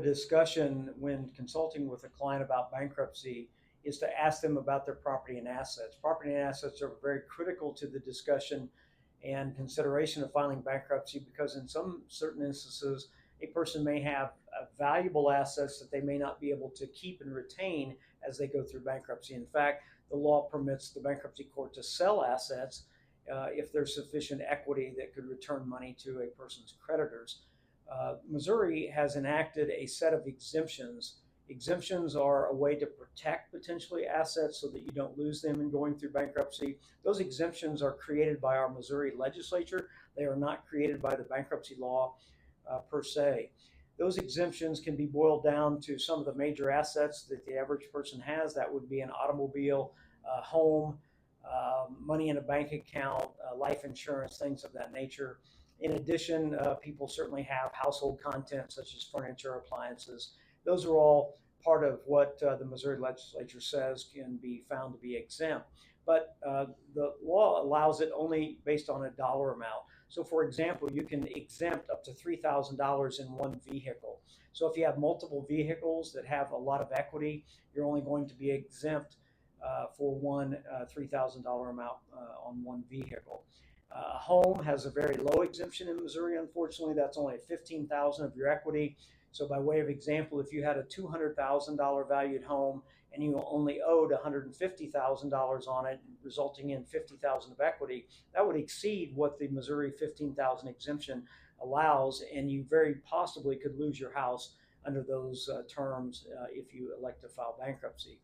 a discussion when consulting with a client about bankruptcy is to ask them about their property and assets. Property and assets are very critical to the discussion and consideration of filing bankruptcy because in some certain instances, a person may have valuable assets that they may not be able to keep and retain as they go through bankruptcy. In fact, the law permits the bankruptcy court to sell assets if there's sufficient equity that could return money to a person's creditors. Missouri has enacted a set of exemptions. Exemptions are a way to protect potentially assets so that you don't lose them in going through bankruptcy. Those exemptions are created by our Missouri legislature. They are not created by the bankruptcy law per se. Those exemptions can be boiled down to some of the major assets that the average person has. That would be an automobile, home, money in a bank account, life insurance, things of that nature. In addition, people certainly have household contents such as furniture, appliances. Those are all part of what the Missouri legislature says can be found to be exempt. But the law allows it only based on a dollar amount. So for example, you can exempt up to $3,000 in one vehicle. So if you have multiple vehicles that have a lot of equity, you're only going to be exempt for one $3,000 amount on one vehicle. A home has a very low exemption in Missouri, unfortunately. That's only $15,000 of your equity. So by way of example, if you had a $200,000 valued home and you only owed $150,000 on it, resulting in $50,000 of equity, that would exceed what the Missouri $15,000 exemption allows, and you very possibly could lose your house under those terms if you elect to file bankruptcy.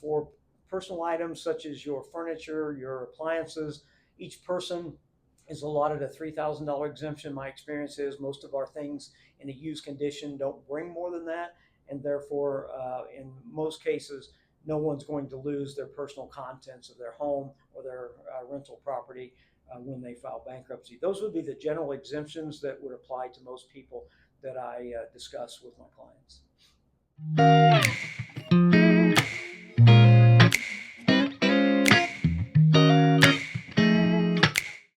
For personal items such as your furniture, your appliances, each person is allotted a $3,000 exemption. My experience is most of our things in a used condition don't bring more than that, and therefore, in most cases, no one's going to lose their personal contents of their home or their rental property when they file bankruptcy. Those would be the general exemptions that would apply to most people that I discuss with my clients.